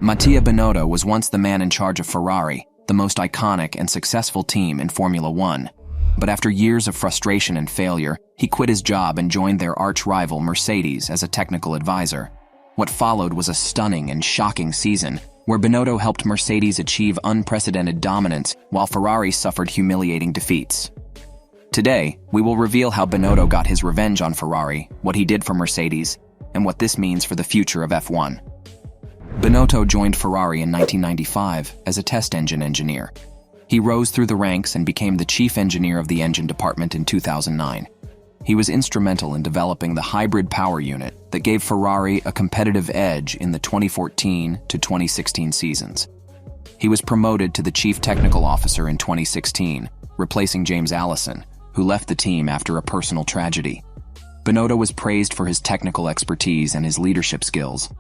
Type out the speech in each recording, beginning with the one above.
Mattia Binotto was once the man in charge of Ferrari, the most iconic and successful team in Formula One. But after years of frustration and failure, he quit his job and joined their arch-rival Mercedес as a technical advisor. What followed was a stunning and shocking season, where Binotto helped Mercedес achieve unprecedented dominance while Ferrari suffered humiliating defeats. Today, we will reveal how Binotto got his revenge on Ferrari, what he did for Mercedes, and what this means for the future of F1. Binotto joined Ferrari in 1995 as a test engine engineer. He rose through the ranks and became the chief engineer of the engine department in 2009. He was instrumental in developing the hybrid power unit that gave Ferrari a competitive edge in the 2014 to 2016 seasons. He was promoted to the chief technical officer in 2016, replacing James Allison, who left the team after a personal tragedy. Binotto was praised for his technical expertise and his leadership skills.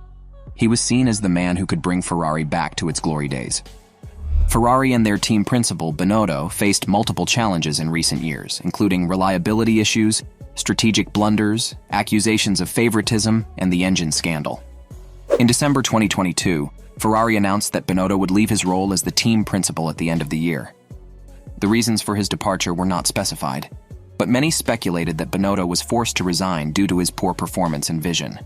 He was seen as the man who could bring Ferrari back to its glory days. Ferrari and their team principal, Binotto, faced multiple challenges in recent years, including reliability issues, strategic blunders, accusations of favoritism, and the engine scandal. In December 2022, Ferrari announced that Binotto would leave his role as the team principal at the end of the year. The reasons for his departure were not specified, but many speculated that Binotto was forced to resign due to his poor performance and vision.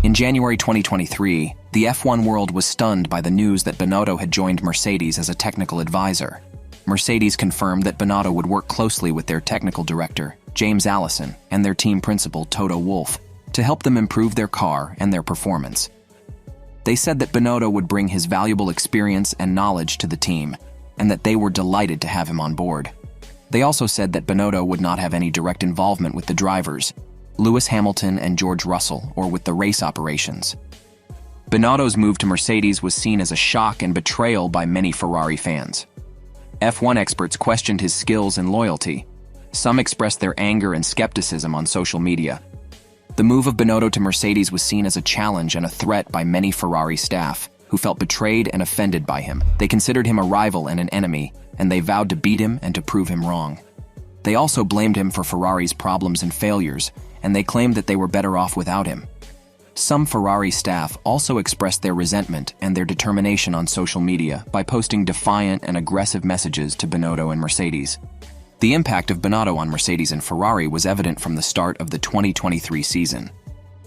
In January 2023, the F1 world was stunned by the news that Binotto had joined Mercedes as a technical advisor. Mercedes confirmed that Binotto would work closely with their technical director, James Allison, and their team principal, Toto Wolff, to help them improve their car and their performance. They said that Binotto would bring his valuable experience and knowledge to the team, and that they were delighted to have him on board. They also said that Binotto would not have any direct involvement with the drivers, Lewis Hamilton and George Russell, or with the race operations. Binotto's move to Mercedes was seen as a shock and betrayal by many Ferrari fans. F1 experts questioned his skills and loyalty. Some expressed their anger and skepticism on social media. The move of Binotto to Mercedes was seen as a challenge and a threat by many Ferrari staff, who felt betrayed and offended by him. They considered him a rival and an enemy, and they vowed to beat him and to prove him wrong. They also blamed him for Ferrari's problems and failures, and they claimed that they were better off without him. Some Ferrari staff also expressed their resentment and their determination on social media by posting defiant and aggressive messages to Binotto and Mercedes. The impact of Binotto on Mercedes and Ferrari was evident from the start of the 2023 season.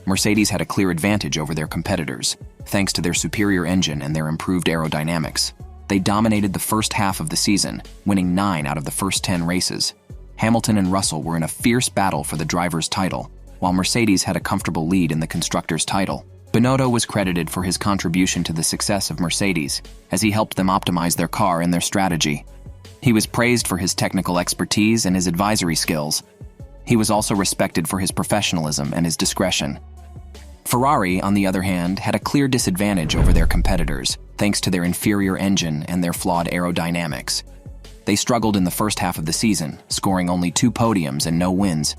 Mercedes had a clear advantage over their competitors, thanks to their superior engine and their improved aerodynamics. They dominated the first half of the season, winning 9 out of the first 10 races. Hamilton and Russell were in a fierce battle for the driver's title, while Mercedes had a comfortable lead in the constructor's title. Binotto was credited for his contribution to the success of Mercedes, as he helped them optimize their car and their strategy. He was praised for his technical expertise and his advisory skills. He was also respected for his professionalism and his discretion. Ferrari, on the other hand, had a clear disadvantage over their competitors, thanks to their inferior engine and their flawed aerodynamics. They struggled in the first half of the season, scoring only 2 podiums and no wins.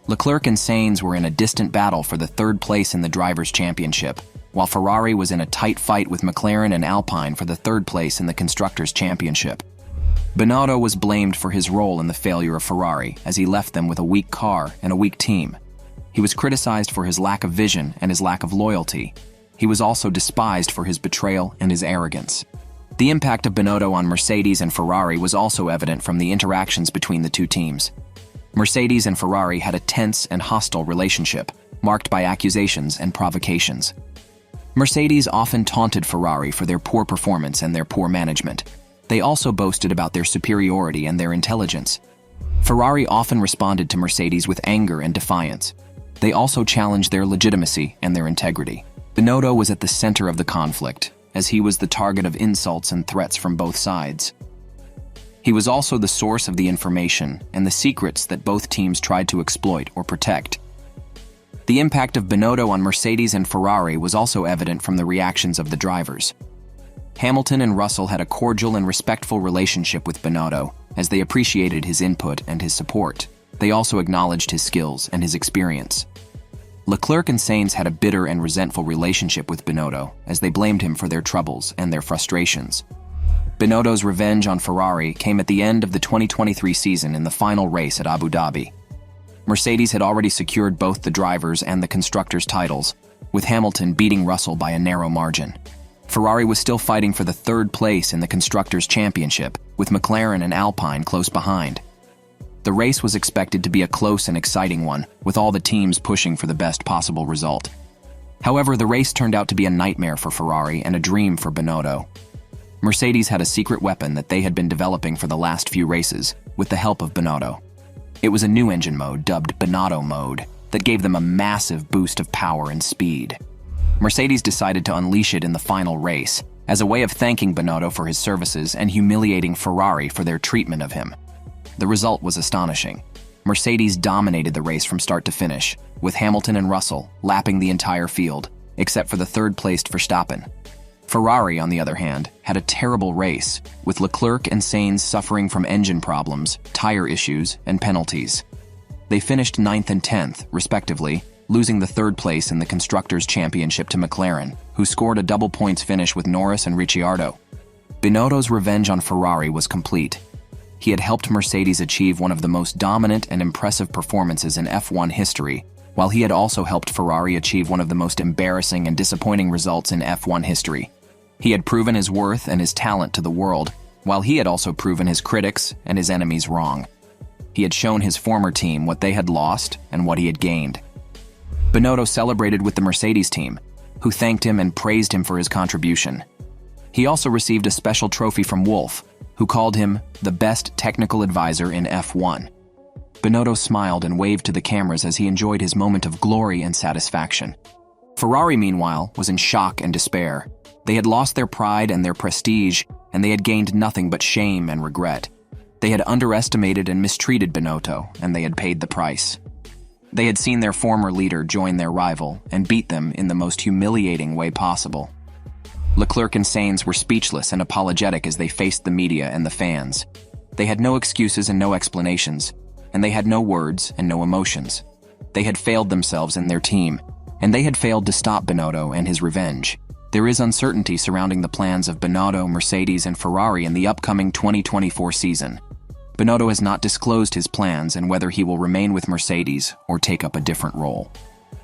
Leclerc and Sainz were in a distant battle for the 3rd place in the Drivers' Championship, while Ferrari was in a tight fight with McLaren and Alpine for the 3rd place in the Constructors' Championship. Binotto was blamed for his role in the failure of Ferrari, as he left them with a weak car and a weak team. He was criticized for his lack of vision and his lack of loyalty. He was also despised for his betrayal and his arrogance. The impact of Binotto on Mercedes and Ferrari was also evident from the interactions between the two teams. Mercedes and Ferrari had a tense and hostile relationship, marked by accusations and provocations. Mercedes often taunted Ferrari for their poor performance and their poor management. They also boasted about their superiority and their intelligence. Ferrari often responded to Mercedes with anger and defiance. They also challenged their legitimacy and their integrity. Binotto was at the center of the conflict, as he was the target of insults and threats from both sides. He was also the source of the information and the secrets that both teams tried to exploit or protect. The impact of Binotto on Mercedes and Ferrari was also evident from the reactions of the drivers. Hamilton and Russell had a cordial and respectful relationship with Binotto, as they appreciated his input and his support. They also acknowledged his skills and his experience. Leclerc and Sainz had a bitter and resentful relationship with Binotto, as they blamed him for their troubles and their frustrations. Binotto's revenge on Ferrari came at the end of the 2023 season in the final race at Abu Dhabi. Mercedes had already secured both the drivers' and the constructors' titles, with Hamilton beating Russell by a narrow margin. Ferrari was still fighting for the third place in the Constructors' Championship, with McLaren and Alpine close behind. The race was expected to be a close and exciting one, with all the teams pushing for the best possible result. However, the race turned out to be a nightmare for Ferrari and a dream for Binotto. Mercedes had a secret weapon that they had been developing for the last few races, with the help of Binotto. It was a new engine mode dubbed Binotto mode that gave them a massive boost of power and speed. Mercedes decided to unleash it in the final race as a way of thanking Binotto for his services and humiliating Ferrari for their treatment of him. The result was astonishing. Mercedes dominated the race from start to finish, with Hamilton and Russell lapping the entire field, except for the third-placed Verstappen. Ferrari, on the other hand, had a terrible race, with Leclerc and Sainz suffering from engine problems, tire issues, and penalties. They finished 9th and 10th, respectively, losing the third place in the Constructors' Championship to McLaren, who scored a double points finish with Norris and Ricciardo. Binotto's revenge on Ferrari was complete. He had helped Mercedes achieve one of the most dominant and impressive performances in F1 history, while he had also helped Ferrari achieve one of the most embarrassing and disappointing results in F1 history. He had proven his worth and his talent to the world, while he had also proven his critics and his enemies wrong. He had shown his former team what they had lost and what he had gained. Binotto celebrated with the Mercedes team, who thanked him and praised him for his contribution. He also received a special trophy from Wolff, who called him the best technical advisor in F1. Binotto smiled and waved to the cameras as he enjoyed his moment of glory and satisfaction. Ferrari, meanwhile, was in shock and despair. They had lost their pride and their prestige, and they had gained nothing but shame and regret. They had underestimated and mistreated Binotto, and they had paid the price. They had seen their former leader join their rival and beat them in the most humiliating way possible. Leclerc and Sainz were speechless and apologetic as they faced the media and the fans. They had no excuses and no explanations, and they had no words and no emotions. They had failed themselves and their team, and they had failed to stop Binotto and his revenge. There is uncertainty surrounding the plans of Binotto, Mercedes, and Ferrari in the upcoming 2024 season. Binotto has not disclosed his plans and whether he will remain with Mercedes or take up a different role.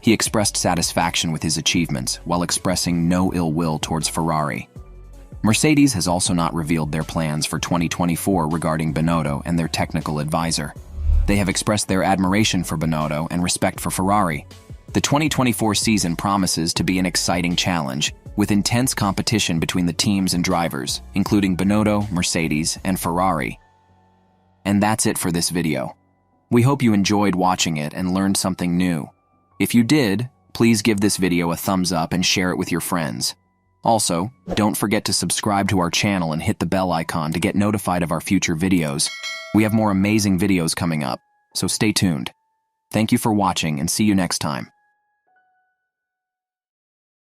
He expressed satisfaction with his achievements while expressing no ill will towards Ferrari. Mercedes has also not revealed their plans for 2024 regarding Binotto and their technical advisor. They have expressed their admiration for Binotto and respect for Ferrari. The 2024 season promises to be an exciting challenge, with intense competition between the teams and drivers, including Binotto, Mercedes, and Ferrari. And that's it for this video. We hope you enjoyed watching it and learned something new. If you did, please give this video a thumbs up and share it with your friends. Also, don't forget to subscribe to our channel and hit the bell icon to get notified of our future videos. We have more amazing videos coming up, so stay tuned. Thank you for watching and see you next time.